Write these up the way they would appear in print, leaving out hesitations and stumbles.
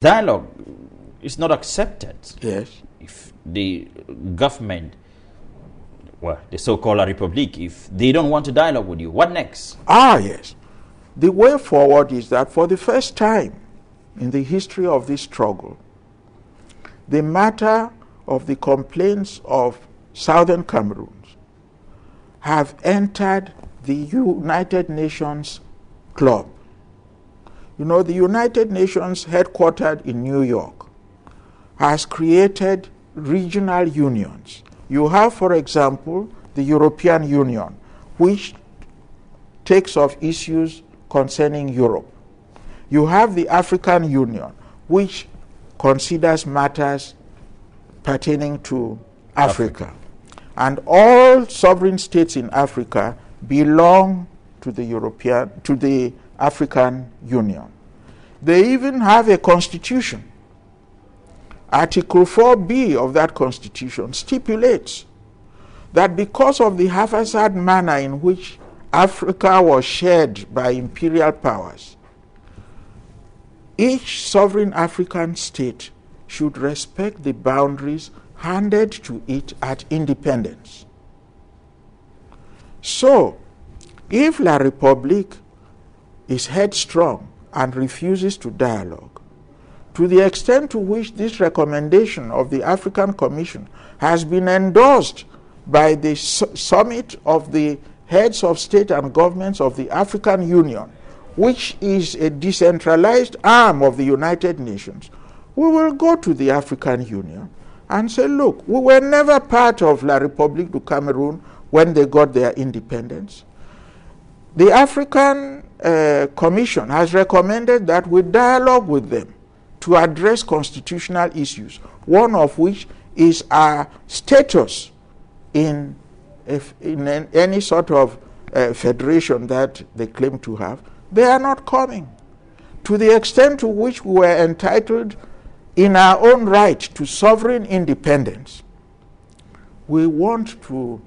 Dialogue is not accepted. Yes. If the government, well, the so-called Republic, if they don't want to dialogue with you, what next? Yes. The way forward is that for the first time in the history of this struggle, the matter of the complaints of Southern Cameroons have entered the United Nations Club. You know, the United Nations, headquartered in New York, has created regional unions. You have, for example, the European Union, which takes up issues concerning Europe. You have the African Union, which considers matters pertaining to Africa. And all sovereign states in Africa belong to the African Union. They even have a constitution. Article 4B of that constitution stipulates that because of the haphazard manner in which Africa was shared by imperial powers, each sovereign African state should respect the boundaries handed to it at independence. So, if La République is headstrong and refuses to dialogue, to the extent to which this recommendation of the African Commission has been endorsed by the summit of the heads of state and governments of the African Union, which is a decentralized arm of the United Nations, we will go to the African Union and say, look, we were never part of La République du Cameroun when they got their independence. The African Commission has recommended that we dialogue with them to address constitutional issues, one of which is our status in any sort of federation that they claim to have. They are not coming. To the extent to which we were entitled in our own right to sovereign independence, we want to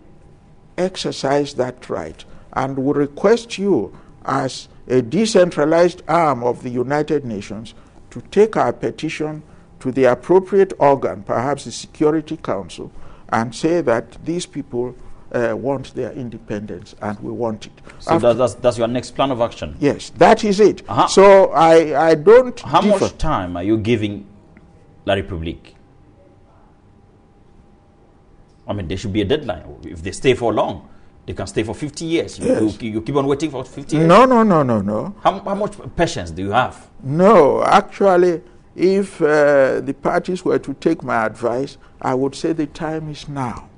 exercise that right, and we request you as a decentralized arm of the United Nations to take our petition to the appropriate organ, perhaps the Security Council, and say that these people want their independence and we want it. So that's your next plan of action? Yes, that is it. So I don't How much time are you giving La République? I mean, there should be a deadline. If they stay for long, they can stay for 50 years. Yes. You keep on waiting for 50 years? No. How much patience do you have? No, actually, if the parties were to take my advice, I would say the time is now.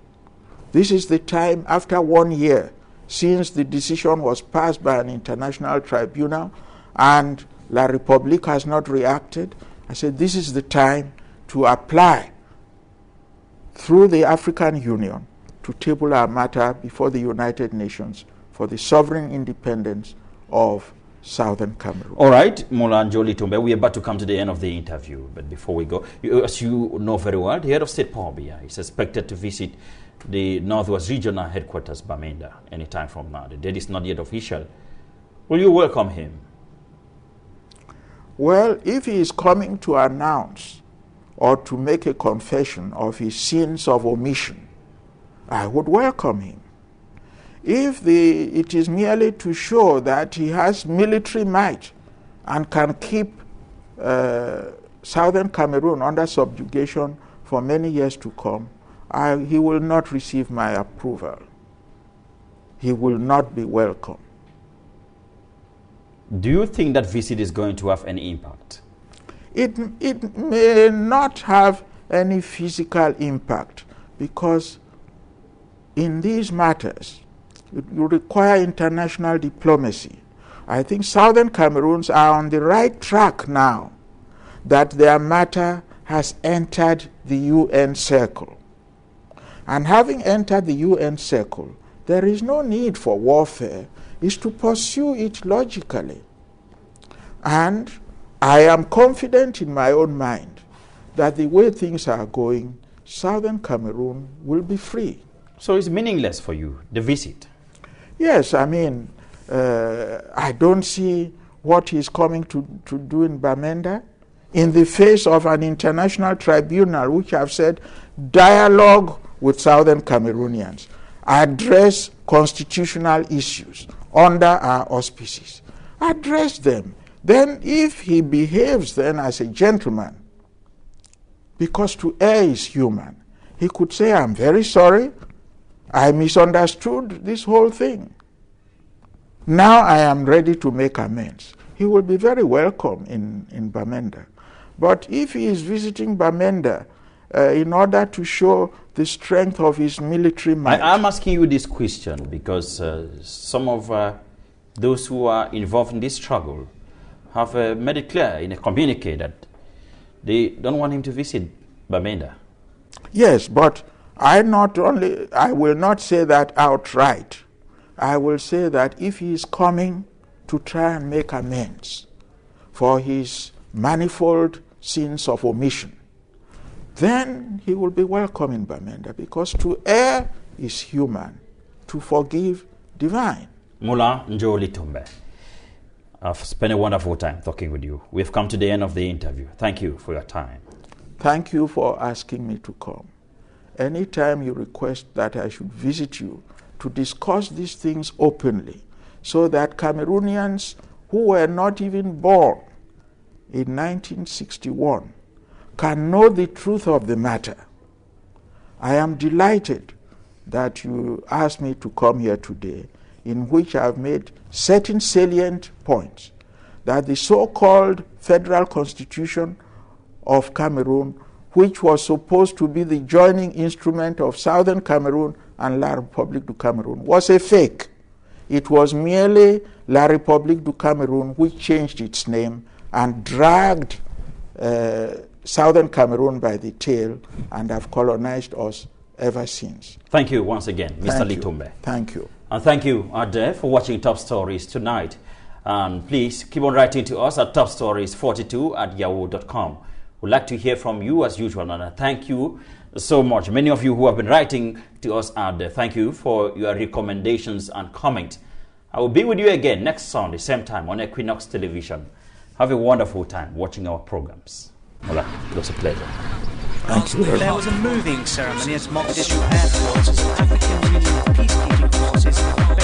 This is the time after 1 year since the decision was passed by an international tribunal and La République has not reacted. I said this is the time to apply through the African Union to table our matter before the United Nations for the sovereign independence of Southern Cameroon. All right, Mola Njoh Litumbe, we are about to come to the end of the interview, but before we go, as you know very well, the head of state Pobia is expected to visit the Northwest Regional Headquarters, Bamenda, anytime from now. The date is not yet official. Will you welcome him? Well, if he is coming to announce or to make a confession of his sins of omission, I would welcome him. If it is merely to show that he has military might and can keep Southern Cameroon under subjugation for many years to come, he will not receive my approval. He will not be welcome. Do you think that visit is going to have any impact? It may not have any physical impact because in these matters, it will require international diplomacy. I think Southern Cameroons are on the right track now that their matter has entered the UN circle. And having entered the UN circle, there is no need for warfare. It's to pursue it logically. And I am confident in my own mind that the way things are going, Southern Cameroon will be free. So it's meaningless for you, the visit? Yes, I mean, I don't see what he's coming to do in Bamenda. in the face of an international tribunal which have said dialogue with Southern Cameroonians, address constitutional issues under our auspices, address them. Then if he behaves then as a gentleman, because to err is human, he could say, I'm very sorry, I misunderstood this whole thing. Now I am ready to make amends. He will be very welcome in Bamenda. But if he is visiting Bamenda in order to show the strength of his military might... I'm asking you this question because some of those who are involved in this struggle have made it clear in a communique that they don't want him to visit Bamenda. Yes, but I will not say that outright. I will say that if he is coming to try and make amends for his manifold sins of omission, then he will be welcome in Bamenda, because to err is human, to forgive divine. Mola Njoh Litumbe, I've spent a wonderful time talking with you. We've come to the end of the interview. Thank you for your time. Thank you for asking me to come. Anytime you request that I should visit you to discuss these things openly, so that Cameroonians who were not even born in 1961 can know the truth of the matter. I am delighted that you asked me to come here today, in which I have made certain salient points, that the so-called Federal Constitution of Cameroon, which was supposed to be the joining instrument of Southern Cameroon and La République du Cameroun, was a fake. It was merely La République du Cameroun which changed its name and dragged Southern Cameroon by the tail and have colonized us ever since. Thank you once again, Mr. Litumbe. Thank you. And thank you, Ade, for watching Top Stories tonight. And please keep on writing to us at topstories42@yahoo.com. We'd like to hear from you as usual, and I thank you so much. Many of you who have been writing to us out there, thank you for your recommendations and comments. I will be with you again next Sunday, same time on Equinoxe Television. Have a wonderful time watching our programs. Mola, it was a pleasure. Thank you very much. There was a moving ceremony at Mogadishu Airport as African Union peacekeeping forces made a